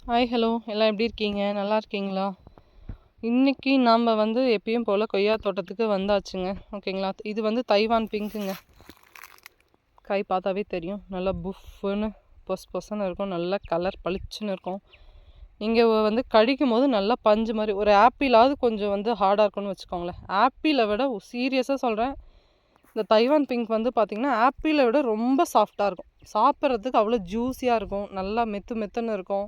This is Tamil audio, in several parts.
ஹாய் ஹலோ எல்லாம் எப்படி இருக்கீங்க? நல்லா இருக்கீங்களா? இன்றைக்கி நாம் எப்பயும் போல் கொய்யா தோட்டத்துக்கு வந்தாச்சுங்க. ஓகேங்களா? இது தைவான் பிங்க்குங்க. காய் பார்த்தாவே தெரியும். நல்லா புஃப்னு பொஸ்ன்னு இருக்கும். நல்லா கலர் பளிச்சுன்னு இருக்கும். நீங்கள் கடிக்கும் போது நல்லா பஞ்சு மாதிரி ஒரு ஆப்பிளாவது கொஞ்சம் ஹார்டாக இருக்கும்னு வச்சுக்கோங்களேன். ஆப்பிளை விட சீரியஸாக சொல்கிறேன், இந்த தைவான் பிங்க் பார்த்திங்கன்னா ஆப்பிளை விட ரொம்ப சாஃப்டாக இருக்கும். சாப்பிட்றதுக்கு அவ்வளோ ஜூஸியாக இருக்கும். நல்லா மெத்துன்னு இருக்கும்.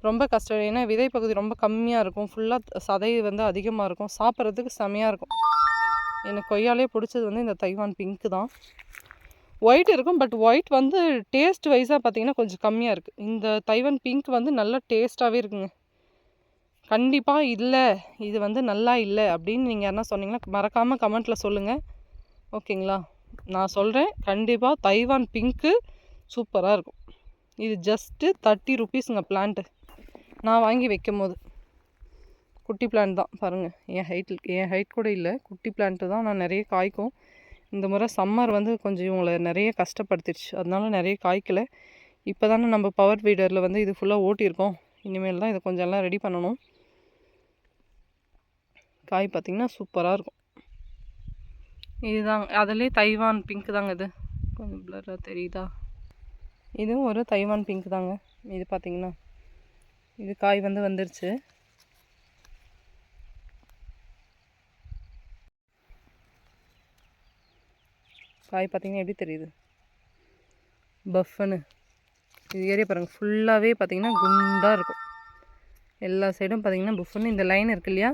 ரொம்ப கஷ்டம். ஏன்னா விதை பகுதி ரொம்ப கம்மியாக இருக்கும். ஃபுல்லாக சதை அதிகமாக இருக்கும். சாப்பிட்றதுக்கு செமையாக இருக்கும். எனக்கு கொய்யாலே பிடிச்சது இந்த தைவான் பிங்க்கு தான். ஒயிட் இருக்கும், பட் ஒயிட் டேஸ்ட் வைஸாக பார்த்திங்கன்னா கொஞ்சம் கம்மியாக இருக்குது. இந்த தைவான் பிங்க் நல்ல டேஸ்ட்டாகவே இருக்குங்க. கண்டிப்பாக இல்லை, இது நல்லா இல்லை அப்படின்னு நீங்கள் யாருன்னா சொன்னீங்கன்னா மறக்காமல் கமெண்ட்டில் சொல்லுங்கள். ஓகேங்களா? நான் சொல்கிறேன், கண்டிப்பாக தைவான் பிங்க்கு சூப்பராக இருக்கும். இது ஜஸ்ட்டு 30 rupeesங்க பிளான்ட்டு. நான் வாங்கி வைக்கும் போது குட்டி பிளான்ட் தான் பாருங்கள். என் ஹைட் கூட இல்லை, குட்டி பிளான்ட்டு தான். நான் நிறைய காய்க்கும். இந்த முறை சம்மர் கொஞ்சம் இவங்களை நிறைய கஷ்டப்படுத்திடுச்சு, அதனால நிறைய காய்க்கலை. இப்போ தானே நம்ம பவர் வீடரில் இது ஃபுல்லாக ஓட்டியிருக்கோம். இனிமேல் தான் இதை கொஞ்சம் எல்லாம் ரெடி பண்ணணும். காய் பார்த்திங்கன்னா சூப்பராக இருக்கும். இதுதாங்க அதிலே தைவான் பிங்க் தாங்க. இது கொஞ்சம் பிளராக தெரியுதா? இதுவும் ஒரு தைவான் பிங்க் தாங்க. இது பார்த்திங்கன்னா இது காய் வந்துருச்சு. காய் பார்த்திங்கன்னா எப்படி தெரியுது? பஃப்னு இது ஏரியா பாருங்கள். ஃபுல்லாகவே பார்த்திங்கன்னா குண்டாக இருக்கும். எல்லா சைடும் பார்த்திங்கன்னா பஃப்னு இந்த லைன் இருக்கு இல்லையா,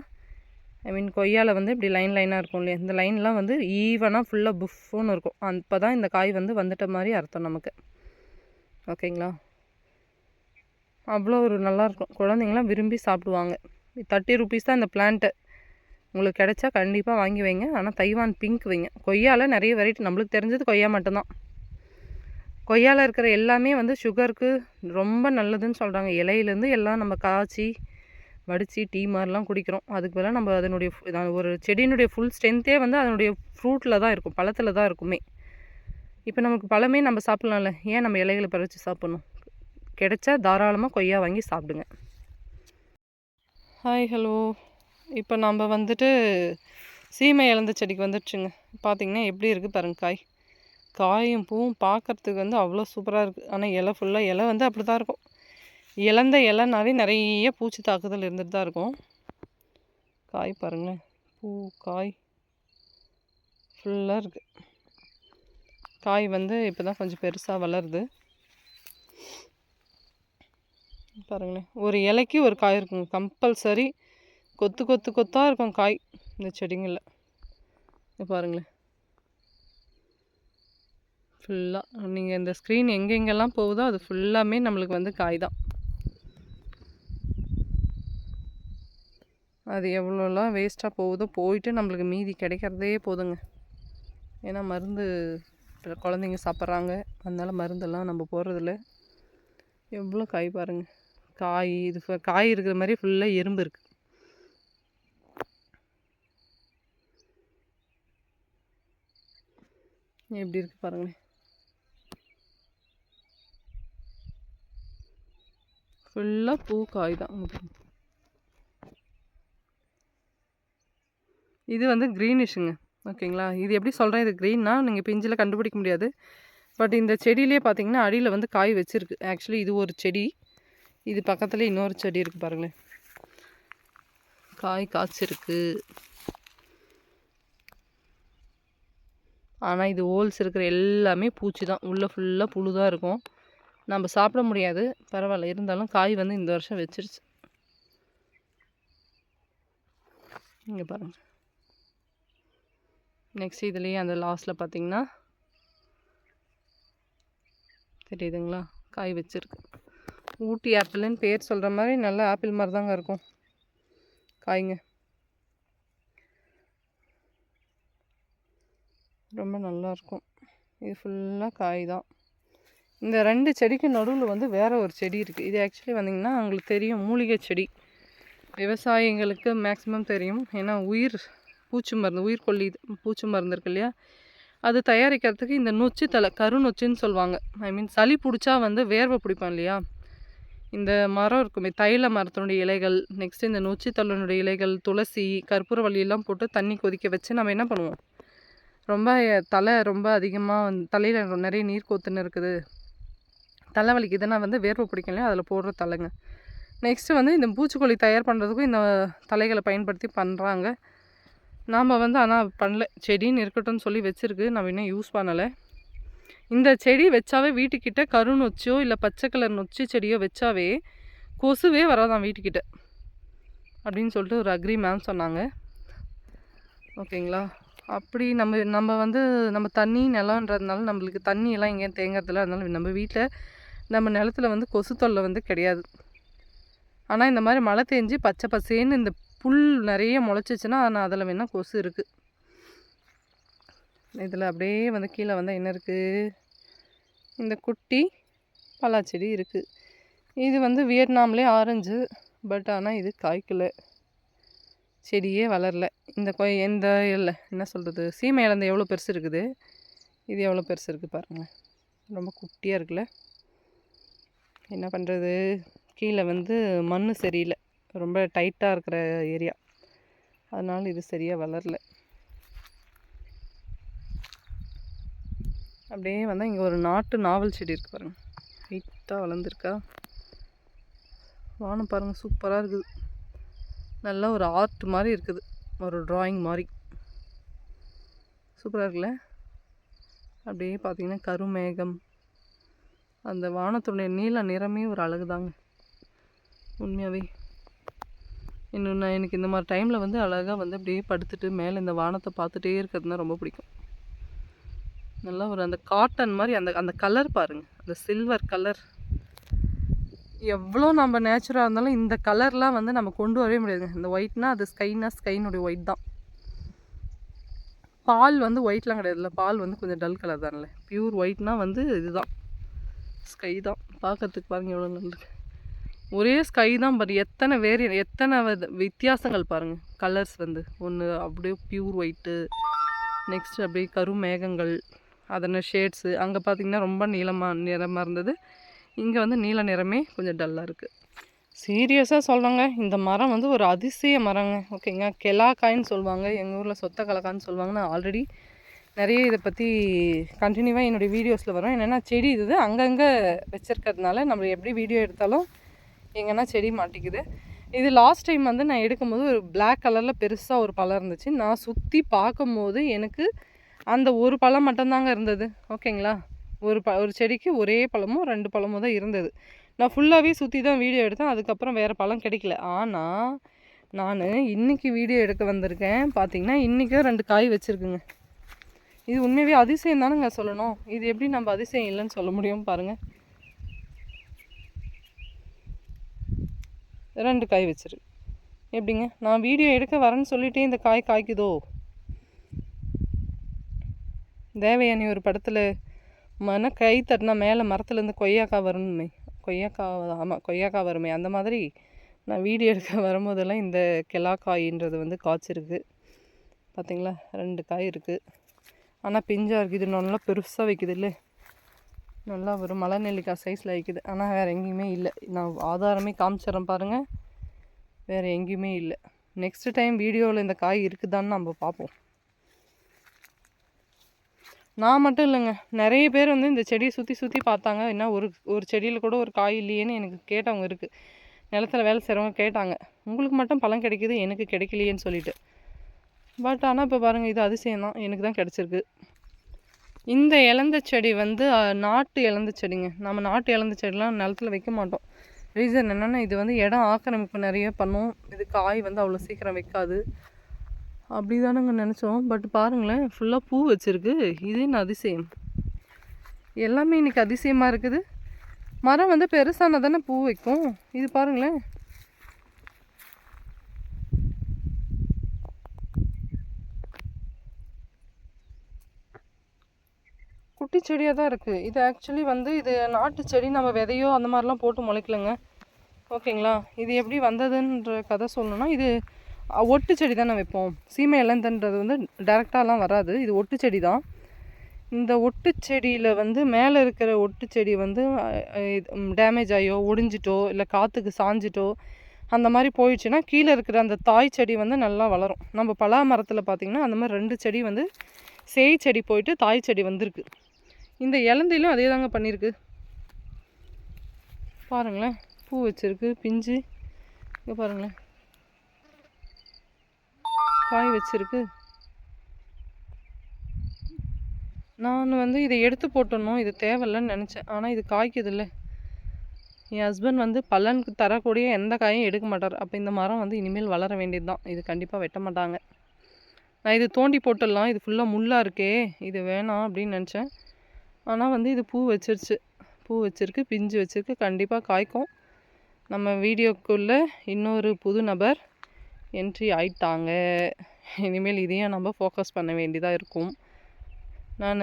ஐ மீன் கொய்யாவில் இப்படி லைனாக இருக்கும் இல்லையா, இந்த லைன்லாம் ஈவனாக ஃபுல்லாக புஃப்னு இருக்கும். அப்போ தான் இந்த காய் வந்துட்ட மாதிரி அர்த்தம் நமக்கு. ஓகேங்களா? அவ்வளோ ஒரு நல்லாயிருக்கும். குழந்தைங்களாம் விரும்பி சாப்பிடுவாங்க. 30 rupees தான் இந்த பிளான்ட்டு. உங்களுக்கு கிடச்சா கண்டிப்பாக வாங்கி வைங்க. ஆனால் தைவான் பிங்க் வைங்க. கொய்யாவில் நிறைய வெரைட்டி. நம்மளுக்கு தெரிஞ்சது கொய்யா மட்டும்தான். கொய்யாவில் இருக்கிற எல்லாமே சுகருக்கு ரொம்ப நல்லதுன்னு சொல்கிறாங்க. இலையிலேருந்து எல்லாம் நம்ம காய்ச்சி வடித்து டீ மாதிரிலாம் குடிக்கிறோம். அதுக்கு பதிலாக நம்ம அதனுடைய ஒரு செடியினுடைய ஃபுல் ஸ்ட்ரென்த்தே அதனுடைய ஃப்ரூட்டில் தான் இருக்கும், பழத்தில் தான் இருக்குமே. இப்போ நமக்கு பழமே நம்ம சாப்பிட்லாம்ல, ஏன் நம்ம இலைகளை பறித்து சாப்பிட்ணும்? கிடைச்சா தாராளமாக கொய்யா வாங்கி சாப்பிடுங்க. Hi hello. இப்போ நம்ம சீமை இழந்த செடிக்கு வந்துடுச்சுங்க. பார்த்திங்கன்னா எப்படி இருக்குது பாருங்கள். காயும் பூவும் பார்க்குறதுக்கு அவ்வளோ சூப்பராக இருக்குது. ஆனால் இலை ஃபுல்லாக இலை அப்படி தான் இருக்கும். இழந்த இலைனாவே நிறைய பூச்சி தாக்குதல் இருந்துட்டு தான் இருக்கும். காய் பாருங்களேன், பூ காய் ஃபுல்லாக இருக்குது. காய் இப்போ தான் கொஞ்சம் பெருசாக வளருது பாருங்களேன். ஒரு இலைக்கு ஒரு காய் இருக்குங்க கம்பல்சரி. கொத்தாக இருக்கும் காய் இந்த செடிங்களில். பாருங்களேன், ஃபுல்லாக நீங்கள் இந்த ஸ்க்ரீன் எங்கெங்கெல்லாம் போகுதோ அது ஃபுல்லாமே நம்மளுக்கு காய் தான். அது எவ்வளோலாம் வேஸ்ட்டாக போகுதோ போயிட்டு நம்மளுக்கு மீதி கிடைக்கிறதே போதுங்க. ஏன்னா மருந்து குழந்தைங்க சாப்பிட்றாங்க, அதனால் மருந்தெல்லாம் நம்ம போடுறதில்ல. எவ்வளோ காய் பாருங்கள். காய் காய் இருக்கிற மாதிரி ஃபுல்லாக எறும்பு இருக்குது. எப்படி இருக்குது பாருங்களேன். ஃபுல்லாக பூ காய் தான். இது க்ரீனிஷுங்க. ஓகேங்களா? இது எப்படி சொல்கிறேன், இது க்ரீன்னா நீங்கள் பிஞ்சில் கண்டுபிடிக்க முடியாது. பட் இந்த செடியிலே பார்த்திங்கன்னா அடியில் காய் வச்சுருக்கு. ஆக்சுவலி இது ஒரு செடி, இது பக்கத்தில் இன்னொரு செடி இருக்குது பாருங்களேன். காய் காய்ச்சிருக்கு. ஆனால் இது ஹோல்ஸ் இருக்கிற எல்லாமே பூச்சி தான். உள்ளே ஃபுல்லாக புழு தான் இருக்கும். நம்ம சாப்பிட முடியாது, பரவாயில்ல. இருந்தாலும் காய் இந்த வருஷம் வச்சிருச்சு. இங்கே பாருங்கள். நெக்ஸ்ட் இதுலேயே அந்த லாஸ்ட்டில் பார்த்திங்கன்னா தெரியுதுங்களா, காய் வச்சுருக்கு. ஊட்டி ஆப்பிள்னு பேர் சொல்கிற மாதிரி நல்ல ஆப்பிள் மாதிரி தாங்க இருக்கும் காய்ங்க. ரொம்ப நல்லாயிருக்கும். இது ஃபுல்லாக காய் தான். இந்த 2 செடிக்கு நடுவில் வேறு ஒரு செடி இருக்குது. இது ஆக்சுவலி வந்திங்கன்னா உங்களுக்கு தெரியும், மூலிகை செடி. விவசாயிங்களுக்கு மேக்ஸிமம் தெரியும். ஏன்னா பூச்சி மருந்து, உயிர்கொல்லி பூச்சி மருந்து இருக்கு இல்லையா, அது தயாரிக்கிறதுக்கு இந்த நொச்சி தலை, கரு நொச்சின்னு சொல்லுவாங்க. ஐ மீன் சளி பிடிச்சா வேர்வை பிடிப்போம் இல்லையா, இந்த மரம் இருக்குமே, தைல மரத்தினுடைய இலைகள், நெக்ஸ்ட்டு இந்த நொச்சித்தள்ளனுடைய இலைகள், துளசி, கற்பூரவள்ளியெல்லாம் போட்டு தண்ணி கொதிக்க வச்சு நம்ம என்ன பண்ணுவோம், ரொம்ப தலை ரொம்ப அதிகமாக தலையில் நிறைய நீர் கோத்துன்னு இருக்குது, தலை வலிக்குதுன்னா வேர்வை பிடிக்கலையா அதில் போடுற தலைங்க. நெக்ஸ்ட்டு இந்த பூச்சிக்கொல்லி தயார் பண்ணுறதுக்கும் இந்த தலைகளை பயன்படுத்தி பண்ணுறாங்க. நாம் ஆனால் பண்ணல, செடின்னு இருக்கட்டும்னு சொல்லி வச்சுருக்கு, நம்ம இன்னும் யூஸ் பண்ணலை. இந்த செடி வச்சாவே வீட்டுக்கிட்ட கரு நொச்சியோ இல்லை பச்சை கலர் நொச்சி செடியோ வச்சாவே கொசுவே வராதான் வீட்டுக்கிட்ட அப்படின்னு சொல்லிட்டு ஒரு அக்ரி மேம் சொன்னாங்க. ஓகேங்களா? அப்படி நம்ம நம்ம தண்ணி நிலன்றதுனால நம்மளுக்கு தண்ணியெல்லாம் எங்கேயும் தேங்கிறதில்ல. அதனால நம்ம வீட்டில் நம்ம நிலத்துல கொசு தொல்லை கிடையாது. ஆனால் இந்த மாதிரி மழை தேஞ்சு பச்சை பசேன்னு இந்த புல் நிறைய முளைச்சிச்சுன்னா ஆனால் அதில் வேணால் கொசு இருக்குது. இதில் அப்படியே கீழே என்ன இருக்குது, இந்த குட்டி பலாச்செடி இருக்குது. இது வியட்நாம்லேயே ஆரஞ்சு, பட் ஆனால் இது காய்க்கலை, செடியே வளரல. இந்த இல்லை என்ன சொல்கிறது, சீமை இழந்த எவ்வளோ பெருசு இருக்குது, இது எவ்வளோ பெருசு இருக்குது பாருங்கள், ரொம்ப குட்டியாக இருக்குல்ல. என்ன பண்ணுறது, கீழே மண் சரியில்லை, ரொம்ப டைட்டாக இருக்கிற ஏரியா, அதனால் இது சரியாக வளரல. அப்படியே இங்கே ஒரு நாட்டு நாவல் செடி இருக்குது பாருங்கள், ஹைட்டாக வளர்ந்துருக்கா. வானம் பாருங்கள், சூப்பராக இருக்குது, நல்லா ஒரு ஆர்ட் மாதிரி இருக்குது, ஒரு ட்ராயிங் மாதிரி சூப்பராக இருக்குல்ல. அப்படியே பார்த்திங்கன்னா கருமேகம், அந்த வானத்துடைய நீல நிறமே ஒரு அழகு தாங்க உண்மையாகவே. இன்னும் எனக்கு இந்த மாதிரி டைமில் அழகாக அப்படியே படுத்துட்டு மேலே இந்த வானத்தை பார்த்துட்டே இருக்கிறதுனா ரொம்ப பிடிக்கும். நல்லா ஒரு அந்த காட்டன் மாதிரி அந்த கலர் பாருங்கள், அந்த சில்வர் கலர் எவ்வளோ நம்ம நேச்சுரலாக இருந்தாலும் இந்த கலர்லாம் நம்ம கொண்டு வரவே முடியாதுங்க. இந்த ஒயிட்னா அது ஸ்கைனுடைய ஒயிட் தான். பால் ஒயிட்லாம் கிடையாதுல்ல, பால் கொஞ்சம் டல் கலர் தானே. பியூர் ஒயிட்னா இதுதான் ஸ்கை தான். பார்க்கறதுக்கு பாருங்கள் எவ்வளோ நல்லது, ஒரே ஸ்கை தான். பட் எத்தனை எத்தனை வித்தியாசங்கள் பாருங்கள், கலர்ஸ் ஒன்று அப்படியே பியூர் ஒயிட்டு, நெக்ஸ்ட்டு அப்படியே கருமேகங்கள், அதன ஷேட்ஸு. அங்கே பார்த்திங்கன்னா ரொம்ப நிறமாக இருந்தது, இங்கே நீல நிறமே கொஞ்சம் டல்லாக இருக்குது. சீரியஸாக சொல்கிறாங்க, இந்த மரம் ஒரு அதிசய மரங்க. ஓகேங்க, கெலாக்காயின்னு சொல்லுவாங்க, எங்கள் ஊரில் சொத்த கலக்கான்னு சொல்லுவாங்க. நான் ஆல்ரெடி நிறைய இதை பற்றி கண்டினியூவாக என்னுடைய வீடியோஸில் வரும். என்னென்னா செடி இது அங்கங்கே வச்சுருக்கிறதுனால நம்ம எப்படி வீடியோ எடுத்தாலும் எங்கன்னா செடி மாட்டிக்குது. இது லாஸ்ட் டைம் நான் எடுக்கும்போது ஒரு பிளாக் கலரில் பெருசாக ஒரு பழம் இருந்துச்சு. நான் சுற்றி பார்க்கும்போது எனக்கு அந்த ஒரு பழம் மட்டும்தாங்க இருந்தது. ஓகேங்களா, ஒரு செடிக்கு ஒரே பழமும் 2 பழமும் தான் இருந்தது. நான் ஃபுல்லாகவே சுற்றி தான் வீடியோ எடுத்தேன், அதுக்கப்புறம் வேறு பழம் கிடைக்கல. ஆனால் நான் இன்றைக்கி வீடியோ எடுக்க வந்திருக்கேன், பார்த்திங்கன்னா இன்றைக்கும் 2 காய் வச்சுருக்குங்க. இது உண்மையாகவே அதிசயம் தானுங்க சொல்லணும். இது எப்படி நம்ம அதிசயம் இல்லைன்னு சொல்ல முடியும் பாருங்கள். 2 காய் வச்சிருக்கு. எப்படிங்க, நான் வீடியோ எடுக்க வரேன்னு சொல்லிட்டே இந்த காய் காய்க்குதோ. தேவயானி ஒரு படத்தில் கை தட்டினா மேலே மரத்துலேருந்து கொய்யாக்காய் வரணுமே, கொய்யாக்காய் வருமே, அந்த மாதிரி நான் வீடியோ எடுக்க வரும்போதெல்லாம் இந்த கெலாக்காயின்றது காய்ச்சிருக்கு. பார்த்திங்களா, 2 காய் இருக்குது, ஆனால் பிஞ்சாக இருக்குது. இது நல்லா பெருசாக வைக்குது இல்லை, நல்லா ஒரு மலை நெல்லிக்காய் சைஸில் வைக்குது. ஆனால் வேறு எங்கேயுமே இல்லை, நான் ஆதாரமே காமிச்சிட்றேன் பாருங்கள், வேறு எங்கேயுமே இல்லை. நெக்ஸ்ட் டைம் வீடியோவில் இந்த காய் இருக்குதான்னு நம்ம பார்ப்போம். நான் மட்டும் இல்லைங்க, நிறைய பேர் இந்த செடியை சுற்றி பார்த்தாங்க. என்ன ஒரு செடியில் கூட ஒரு காய் இல்லையேன்னு எனக்கு கேட்டவங்க இருக்குது. நிலத்தில் வேலை செய்கிறவங்க கேட்டாங்க, உங்களுக்கு மட்டும் பழம் கிடைக்கிது எனக்கு கிடைக்கலையேன்னு சொல்லிட்டு. பட் ஆனால் இப்போ பாருங்கள், இது அதிசயம் தான், எனக்கு தான் கிடச்சிருக்கு. இந்த இலந்த செடி நாட்டு இலந்த செடிங்க. நம்ம நாட்டு இலந்த செடிலாம் நிலத்தில் வைக்க மாட்டோம். ரீசன் என்னென்னா, இது இடம் ஆக்கிரமிப்பு நிறைய பண்ணும், இது காய் அவ்வளோ சீக்கிரம் வைக்காது, அப்படி தானங்க நினச்சோம். பட் பாருங்களேன், ஃபுல்லாக பூ வச்சுருக்கு. இது என்ன அதிசயம், எல்லாமே இன்றைக்கி அதிசயமாக இருக்குது. மரம் பெருசான தானே பூ வைக்கும். இது பாருங்களேன், குட்டி செடியாக தான் இருக்குது. இது ஆக்சுவலி இது நாட்டு செடி, நம்ம விதையோ அந்த மாதிரிலாம் போட்டு முளைக்கலைங்க. ஓகேங்களா, இது எப்படி வந்ததுன்ற கதை சொல்லணும்னா, இது ஒட்டு செடி தானே வைப்போம். சீமை இலந்தன்றது டேரெக்டாலாம் வராது, இது ஒட்டு செடி தான். இந்த ஒட்டு செடியில் வந்து மேலே இருக்கிற ஒட்டு செடி வந்து டேமேஜ் ஆகியோ ஒடிஞ்சிட்டோ இல்லை காற்றுக்கு சாஞ்சிட்டோ அந்த மாதிரி போயிடுச்சுன்னா கீழே இருக்கிற அந்த தாய் செடி வந்து நல்லா வளரும். நம்ம பலா மரத்தில் பார்த்திங்கன்னா அந்த மாதிரி 2 செடி வந்து சேய் செடி போயிட்டு தாய் செடி வந்திருக்கு. இந்த இலந்தையிலும் அதே தாங்க பண்ணியிருக்கு. பாருங்களேன், பூ வச்சுருக்கு, பிஞ்சு. இங்கே பாருங்களேன், காய் வச்சுருக்கு. நான் வந்து இதை எடுத்து போட்டணும், இது தேவையில்லைன்னு நினச்சேன். ஆனால் இது காய்க்குதில்ல. என் ஹஸ்பண்ட் வந்து பலனுக்கு தரக்கூடிய எந்த காயும் எடுக்க மாட்டார். அப்போ இந்த மரம் வந்து இனிமேல் வளர வேண்டியது தான். இது கண்டிப்பாக வெட்ட மாட்டாங்க. நான் இது தோண்டி போட்டுடலாம், இது ஃபுல்லாக முள்ளாக இருக்கே, இது வேணாம் அப்படின்னு நினச்சேன். ஆனால் வந்து இது பூ வச்சிருச்சு, பூ வச்சுருக்கு, பிஞ்சு வச்சுருக்கு, கண்டிப்பாக காய்க்கும். நம்ம வீடியோக்குள்ளே இன்னொரு புது நபர் என்ட்ரி ஆயிட்டாங்க. இனிமேல் இதையும் நம்ம ஃபோக்கஸ் பண்ண வேண்டியதாக இருக்கும். நான்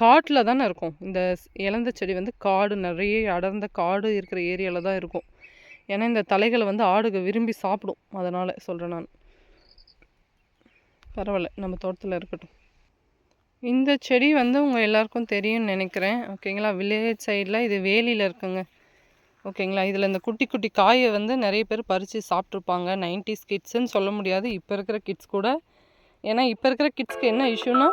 காட்டில் தானே இருக்கும். இந்த இலந்த செடி வந்து காடு, நிறைய அடர்ந்த காடு இருக்கிற ஏரியாவில் தான் இருக்கும். ஏன்னா இந்த தலைகளை வந்து ஆடுக விரும்பி சாப்பிடும். அதனால் சொல்கிறேன் நான். பரவாயில்ல, நம்ம தோட்டத்தில் இருக்கட்டும். இந்த செடி வந்து உங்கள் எல்லாருக்கும் தெரியும்னு நினைக்கிறேன். ஓகேங்களா, வில்லேஜ் சைடில் இது வேலியில் இருக்குங்க. ஓகேங்களா, இதில் இந்த குட்டி குட்டி காயை வந்து நிறைய பேர் பறித்து சாப்பிட்ருப்பாங்க. 90s கிட்ஸுன்னு சொல்ல முடியாது, இப்போ இருக்கிற கிட்ஸ் கூட. ஏன்னா இப்போ இருக்கிற கிட்ஸ்க்கு என்ன இஷ்யூனா,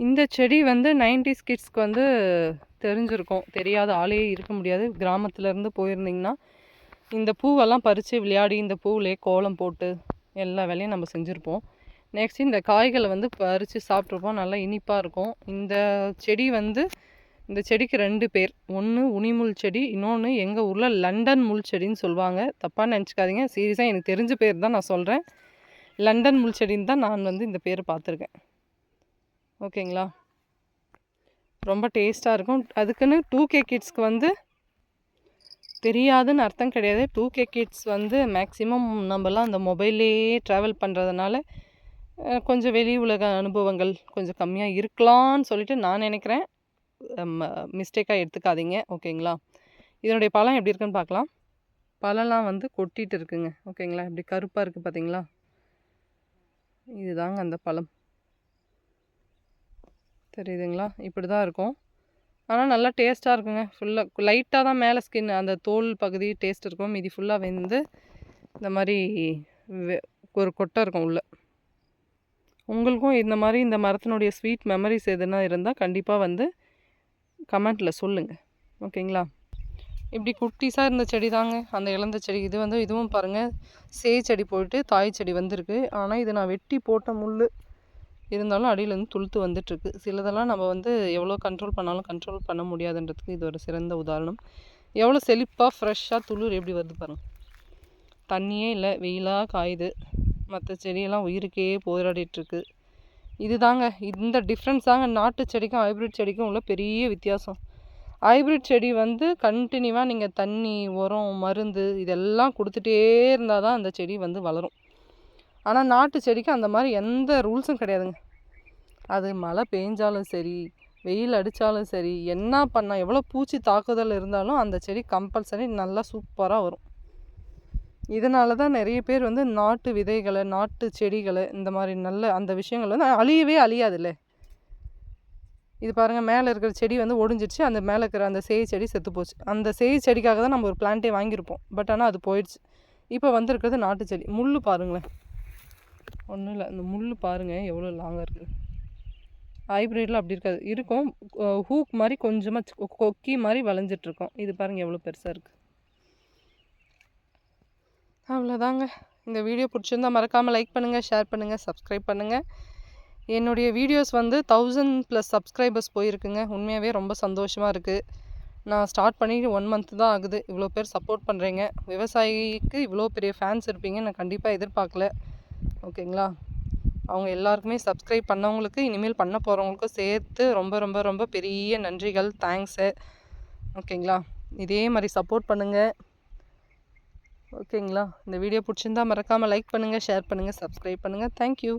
இந்த செடி வந்து 90s கிட்ஸ்க்கு வந்து தெரிஞ்சிருக்கும். தெரியாத ஆளே இருக்க முடியாது. கிராமத்துலேருந்து போயிருந்திங்கன்னா இந்த பூவெல்லாம் பறித்து விளையாடி இந்த பூவிலே கோலம் போட்டு எல்லா வேலையும் நம்ம செஞ்சுருப்போம். நெக்ஸ்ட் இந்த காய்களை வந்து பறித்து சாப்பிட்ருப்போம். நல்லா இனிப்பாக இருக்கும். இந்த செடி வந்து, இந்த செடிக்கு 2 பேர். ஒன்று உனிமுள் செடி, இன்னொன்று எங்கள் ஊரில் லண்டன் முள் செடின்னு சொல்லுவாங்க. தப்பாக நினச்சிக்காதீங்க, சீரியஸாக எனக்கு தெரிஞ்ச பேர் தான் நான் சொல்கிறேன். லண்டன் முள் செடின்னு தான் நான் வந்து இந்த பேரை பார்த்துருக்கேன். ஓகேங்களா, ரொம்ப டேஸ்ட்டாக இருக்கும். அதுக்குன்னு 2K கிட்ஸ்க்கு வந்து தெரியாதுன்னு அர்த்தம் கிடையாது. 2K கிட்ஸ் வந்து மேக்ஸிமம் நம்மலாம் அந்த மொபைல்லே ட்ராவல் பண்ணுறதுனால கொஞ்சம் வெளி உலக அனுபவங்கள் கொஞ்சம் கம்மியாக இருக்கலான்னு சொல்லிட்டு நான் நினைக்கிறேன். மிஸ்டேக்காக எடுத்துக்காதீங்க. ஓகேங்களா, இதனுடைய பழம் எப்படி இருக்குன்னு பார்க்கலாம். பழம்லாம் வந்து கொட்டிகிட்டு இருக்குங்க. ஓகேங்களா, இப்படி கருப்பாக இருக்குது பார்த்தீங்களா, இதுதாங்க அந்த பழம். தெரியுதுங்களா, இப்படி தான் இருக்கும். ஆனால் நல்லா டேஸ்ட்டாக இருக்குங்க. ஃபுல்லாக லைட்டாக தான் மேலே ஸ்கின் அந்த தோல் பகுதி டேஸ்ட் இருக்கும். மீதி ஃபுல்லாக வெந்து இந்த மாதிரி ஒரு கொட்டை இருக்கும் உள்ள. உங்களுக்கும் இந்த மாதிரி இந்த மரத்தினுடைய ஸ்வீட் மெமரிஸ் எதுனா இருந்தால் கண்டிப்பாக வந்து கமெண்ட்டில் சொல்லுங்கள். ஓகேங்களா, இப்படி குட்டிஸாக இருந்த செடி தாங்க அந்த இலந்த செடி. இது வந்து இதுவும் பாருங்கள், சேய் செடி போயிட்டு தாய் செடி வந்திருக்கு. ஆனால் இது நான் வெட்டி போட்ட முள் இருந்தாலும் அடியிலேருந்து துளுத்து வந்துட்டுருக்கு. சிலதெல்லாம் நம்ம வந்து எவ்வளோ கண்ட்ரோல் பண்ணாலும் கண்ட்ரோல் பண்ண முடியாதுன்றதுக்கு இது ஒரு சிறந்த உதாரணம். எவ்வளோ செழிப்பாக ஃப்ரெஷ்ஷாக துளிர் எப்படி வருது பாருங்கள். தண்ணியே இல்லை, வெயிலாக காயுது. மற்ற செடியெல்லாம் உயிருக்கே போராடிட்டுருக்கு. இது தாங்க, இந்த டிஃப்ரென்ஸ் தாங்க நாட்டு செடிக்கும் ஹைப்ரிட் செடிக்கும் உள்ள பெரிய வித்தியாசம். ஹைப்ரிட் செடி வந்து கண்டினியூவாக நீங்கள் தண்ணி, உரம், மருந்து இதெல்லாம் கொடுத்துட்டே இருந்தால் தான் அந்த செடி வந்து வளரும். ஆனால் நாட்டு செடிக்கு அந்த மாதிரி எந்த ரூல்ஸும் கிடையாதுங்க. அது மழை பெஞ்சாலும் சரி, வெயில் அடித்தாலும் சரி, என்ன பண்ணால் எவ்வளோ பூச்சி தாக்குதல் இருந்தாலும் அந்த செடி கம்பல்சரி நல்லா சூப்பராக வரும். இதனால தான் நிறைய பேர் வந்து நாட்டு விதைகளை, நாட்டு செடிகளை, இந்த மாதிரி நல்ல அந்த விஷயங்கள் வந்து அழியவே அழியாதுல்ல. இது பாருங்கள், மேலே இருக்கிற செடி வந்து ஒடிஞ்சிடுச்சு. அந்த மேலே இருக்கிற அந்த சேய் செடி செத்து போச்சு. அந்த சேய் செடிக்காக தான் நம்ம ஒரு பிளான்ட்டே வாங்கியிருப்போம். பட் ஆனால் அது போயிடுச்சு. இப்போ வந்திருக்கிறது நாட்டு செடி. முள் பாருங்களேன், ஒன்றும் இல்லை, அந்த முள் பாருங்கள் எவ்வளோ லாங்காக இருக்குது. ஹைப்ரிட்டில் அப்படி இருக்காது, இருக்கும் ஹூக் மாதிரி கொஞ்சமாக கொக்கி மாதிரி வளைஞ்சிட்ருக்கோம். இது பாருங்கள் எவ்வளோ பெருசாக இருக்குது. அவ்வளோதாங்க. இந்த வீடியோ பிடிச்சிருந்தால் மறக்காமல் லைக் பண்ணுங்கள், ஷேர் பண்ணுங்கள், சப்ஸ்கிரைப் பண்ணுங்கள். என்னுடைய வீடியோஸ் வந்து 1000+ சப்ஸ்கிரைபர்ஸ் போயிருக்குங்க. உண்மையாகவே ரொம்ப சந்தோஷமாக இருக்குது. நான் ஸ்டார்ட் பண்ணி 1 month தான் ஆகுது. இவ்வளோ பேர் சப்போர்ட் பண்ணுறீங்க. விவசாயிக்கு இவ்வளோ பெரிய ஃபேன்ஸ் இருப்பீங்க நான் கண்டிப்பாக எதிர்பார்க்கல. ஓகேங்களா, அவங்க எல்லாருக்குமே சப்ஸ்கிரைப் பண்ணவங்களுக்கு, இனிமேல் பண்ண போகிறவங்களுக்கும் சேர்த்து ரொம்ப ரொம்ப ரொம்ப பெரிய நன்றிகள், தேங்க்ஸு. ஓகேங்களா, இதே மாதிரி சப்போர்ட் பண்ணுங்கள். ஓகேங்களா, இந்த வீடியோ பிடிச்சிருந்தா மறக்காமல் லைக் பண்ணுங்கள், ஷேர் பண்ணுங்கள், சப்ஸ்கிரைப் பண்ணுங்கள். தேங்க்யூ.